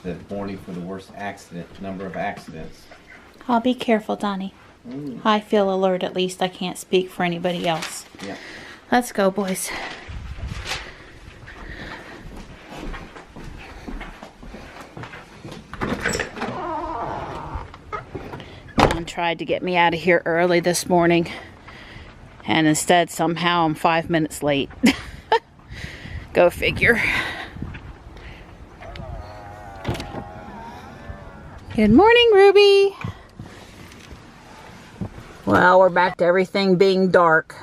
the warning for the worst number of accidents. I'll be careful, Donnie. I feel alert, at least. I can't speak for anybody else. Yeah. Let's go, boys. Don tried to get me out of here early this morning, and instead somehow I'm 5 minutes late. Go figure. Good morning, Ruby. Well, we're back to everything being dark.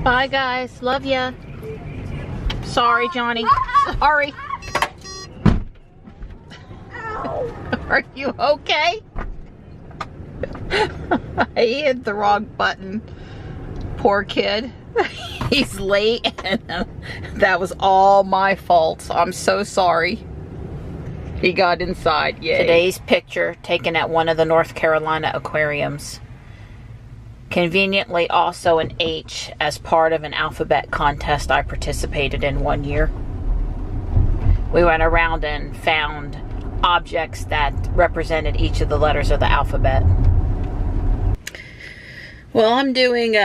Bye, guys. Love ya. Sorry, Johnny. Sorry. Are you okay? I hit the wrong button. Poor kid. He's late, and that was all my fault. I'm so sorry. He got inside. Yay. Today's picture taken at one of the North Carolina aquariums. Conveniently also an H as part of an alphabet contest I participated in one year. We went around and found objects that represented each of the letters of the alphabet. Well, I'm doing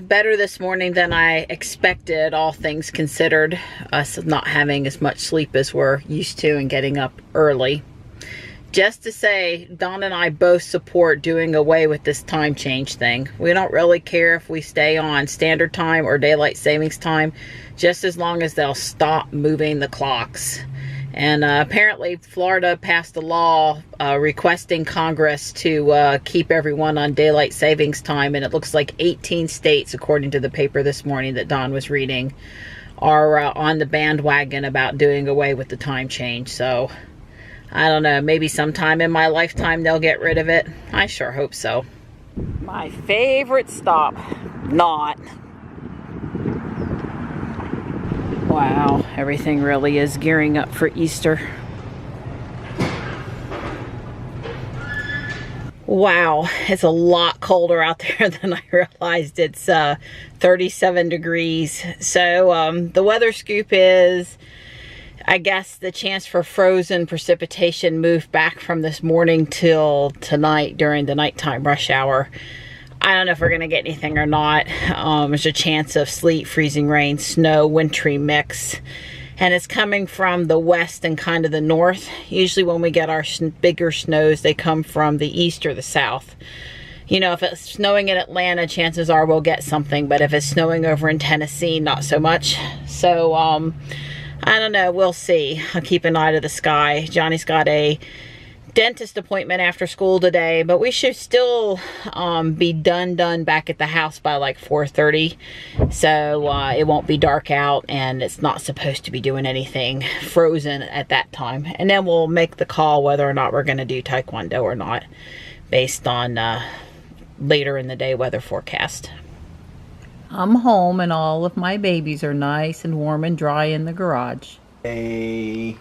better this morning than I expected, all things considered. Us not having as much sleep as we're used to and getting up early. Just to say, Don and I both support doing away with this time change thing. We don't really care if we stay on standard time or daylight savings time, just as long as they'll stop moving the clocks. And apparently Florida passed a law requesting Congress to keep everyone on daylight savings time, and it looks like 18 states, according to the paper this morning that Don was reading, are on the bandwagon about doing away with the time change. So I don't know, maybe sometime in my lifetime they'll get rid of it. I sure hope so. My favorite stop, not. Wow, everything really is gearing up for Easter. Wow, it's a lot colder out there than I realized. It's 37 degrees. So the weather scoop is, I guess the chance for frozen precipitation moved back from this morning till tonight during the nighttime rush hour. I don't know if we're going to get anything or not. There's a chance of sleet, freezing rain, snow, wintry mix. And it's coming from the west and kind of the north. Usually when we get our bigger snows, they come from the east or the south. You know, if it's snowing in Atlanta, chances are we'll get something. But if it's snowing over in Tennessee, not so much. So, I don't know. We'll see. I'll keep an eye to the sky. Johnny's got a dentist appointment after school today, but we should still be done back at the house by like 4:30, so it won't be dark out, and it's not supposed to be doing anything frozen at that time. And then we'll make the call whether or not we're going to do taekwondo or not, based on later in the day weather forecast. I'm home and all of my babies are nice and warm and dry in the garage. Hey,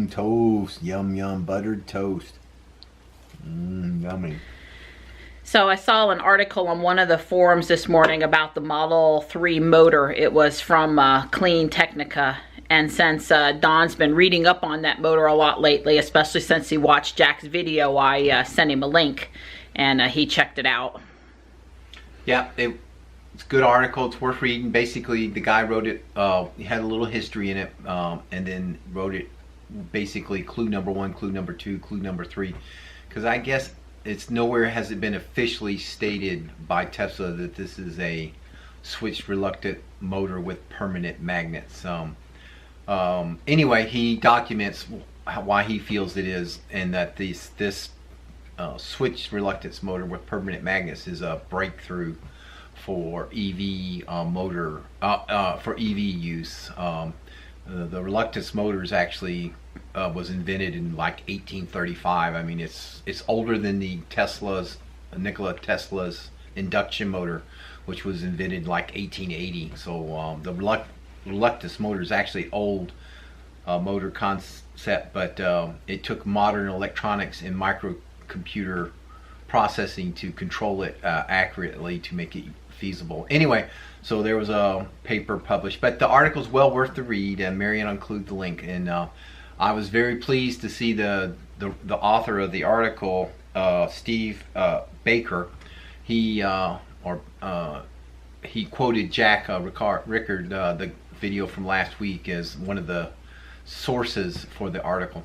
toast, yum yum, buttered toast. Yummy. So I saw an article on one of the forums this morning about the Model 3 motor. It was from Clean Technica. And since Don's been reading up on that motor a lot lately, especially since he watched Jack's video, I sent him a link and he checked it out. Yeah, it's a good article. It's worth reading. Basically, the guy wrote it. He had a little history in it, and then wrote it. Basically, clue number 1, clue number 2, clue number 3. Because I guess it's nowhere has it been officially stated by Tesla that this is a switched reluctant motor with permanent magnets. Anyway, he documents why he feels it is, and that this switched reluctance motor with permanent magnets is a breakthrough for EV motor for EV use. The reluctance motors actually was invented in like 1835. I mean, it's older than the Nikola Tesla's induction motor, which was invented like 1880. So the reluctance motor is actually old, motor concept, but it took modern electronics and microcomputer processing to control it accurately to make it feasible. Anyway, so there was a paper published, but the article's well worth the read, and Marianne will include the link. And I was very pleased to see the author of the article, Steve Baker. He quoted Jack Rickard, the video from last week, as one of the sources for the article.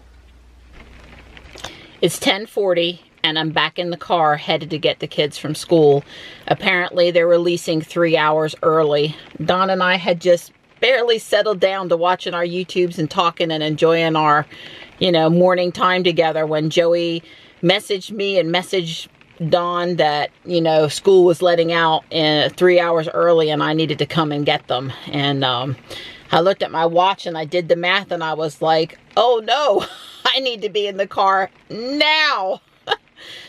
It's 10:40 and I'm back in the car headed to get the kids from school. Apparently they're releasing 3 hours early. Don and I had just barely settled down to watching our YouTubes and talking and enjoying our, morning time together when Joey messaged me and messaged Don that, school was letting out 3 hours early and I needed to come and get them. And I looked at my watch and I did the math and I was like, oh no, I need to be in the car now.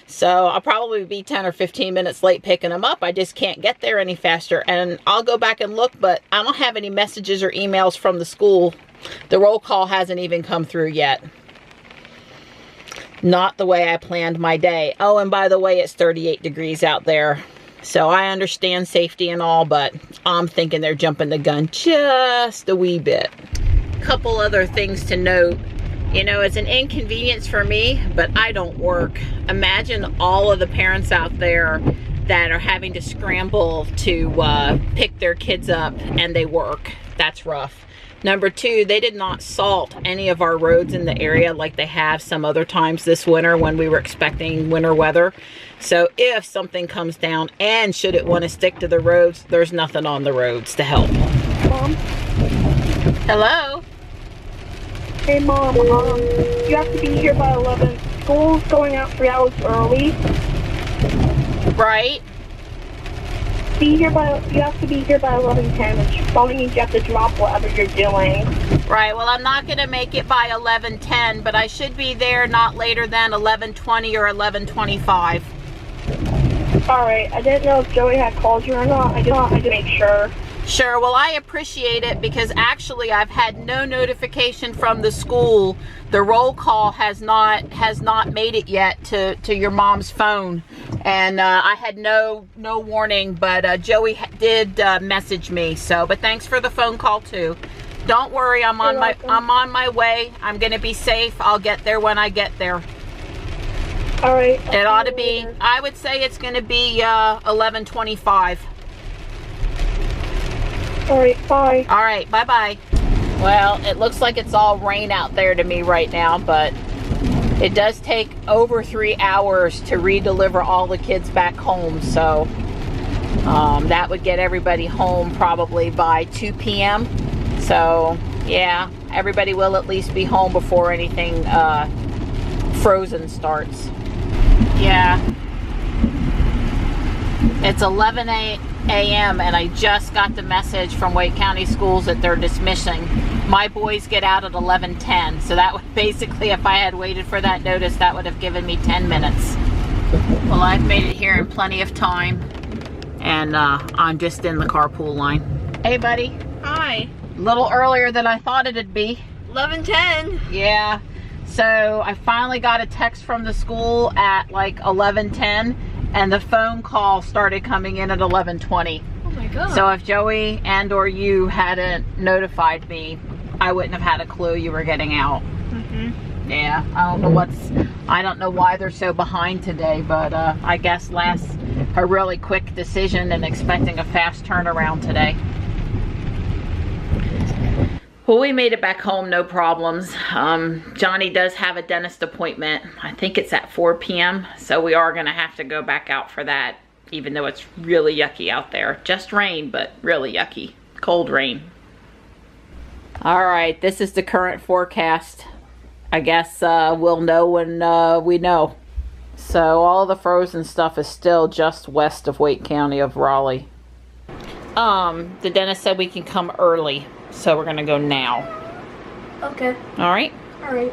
So I'll probably be 10 or 15 minutes late picking them up. I just can't get there any faster. And I'll go back and look, but I don't have any messages or emails from the school. The roll call hasn't even come through yet. Not the way I planned my day. Oh, and by the way, it's 38 degrees out there. So I understand safety and all, but I'm thinking they're jumping the gun just a wee bit. Couple other things to note. It's an inconvenience for me, but I don't work. Imagine all of the parents out there that are having to scramble to pick their kids up and they work. That's rough. Number two, they did not salt any of our roads in the area like they have some other times this winter when we were expecting winter weather. So if something comes down and should it want to stick to the roads, there's nothing on the roads to help. Mom? Hello? Hey Mom, you have to be here by 11. School's going out 3 hours early. Right. You have to be here by 11:10, which probably means you have to drop whatever you're doing. Right, well I'm not going to make it by 11:10, but I should be there not later than 11:20 or 11:25. Alright, I didn't know if Joey had called you or not. I just wanted to make sure. Sure, well I appreciate it because actually I've had no notification from the school. The roll call has not made it yet to your mom's phone. And I had no warning, but Joey did message me. So, but thanks for the phone call too. Don't worry, I'm on my way. I'm gonna be safe. I'll get there when I get there. All right. It ought to be. I would say it's gonna be 11:25. All right. Bye. All right. Bye bye. Well, it looks like it's all rain out there to me right now, but it does take over 3 hours to re-deliver all the kids back home, so that would get everybody home probably by 2 p.m. So, yeah, everybody will at least be home before anything frozen starts. Yeah. It's 11 a.m. and I just got the message from Wake County Schools that they're dismissing. My boys get out at 11:10, so that would basically, if I had waited for that notice, that would have given me 10 minutes. Well, I've made it here in plenty of time, and I'm just in the carpool line. Hey, buddy. Hi. A little earlier than I thought it'd be. 11:10. Yeah. So I finally got a text from the school at like 11:10, and the phone call started coming in at 11:20. Oh my god. So if Joey and or you hadn't notified me, I wouldn't have had a clue you were getting out. Yeah, I don't know why they're so behind today, but I guess a really quick decision and expecting a fast turnaround today. Well, we made it back home, no problems. Johnny does have a dentist appointment. I think it's at 4 p.m. So we are gonna have to go back out for that, even though it's really yucky out there. Just rain, but really yucky. Cold rain. All right, this is the current forecast. I guess we'll know when we know. So all the frozen stuff is still just west of Wake County of Raleigh. The dentist said we can come early, so we're gonna go now. Okay. All right? All right.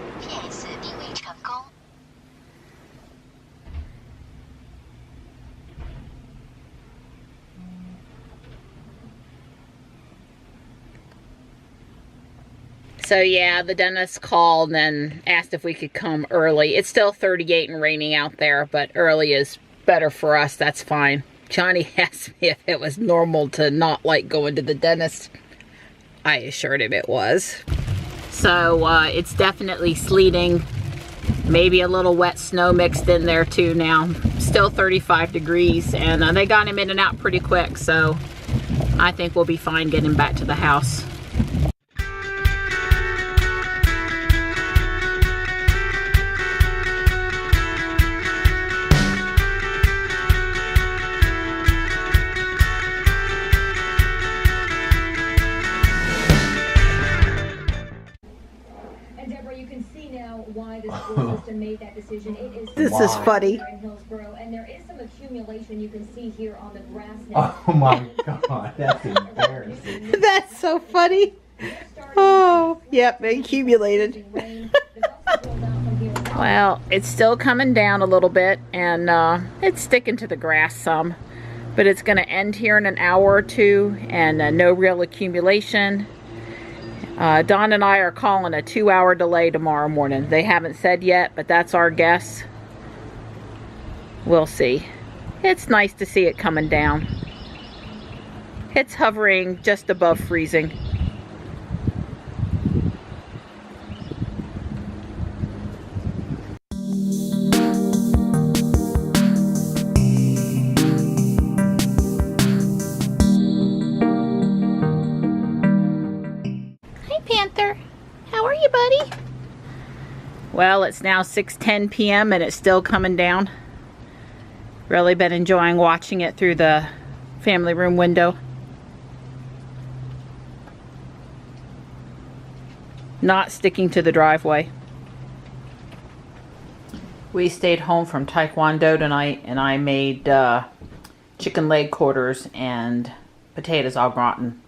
So yeah, the dentist called and asked if we could come early. It's still 38 and raining out there, but early is better for us. That's fine. Johnny asked me if it was normal to not like going to the dentist. I assured him it was. So it's definitely sleeting. Maybe a little wet snow mixed in there too now. Still 35 degrees, and they got him in and out pretty quick, so I think we'll be fine getting back to the house. Why the school system made that decision. It is This is funny. in Hillsborough, and there is some accumulation you can see here on the grass now. Oh my God, that's embarrassing. That's so funny. Oh, yep, accumulated. Well, it's still coming down a little bit, and it's sticking to the grass some. But it's going to end here in an hour or two, and no real accumulation. Don and I are calling a 2-hour delay tomorrow morning. They haven't said yet, but that's our guess. We'll see. It's nice to see it coming down. It's hovering just above freezing. Panther, how are you, buddy? Well, it's now 6:10 p.m. and it's still coming down. Really been enjoying watching it through the family room window. Not sticking to the driveway. We stayed home from Taekwondo tonight, and I made chicken leg quarters and potatoes au gratin.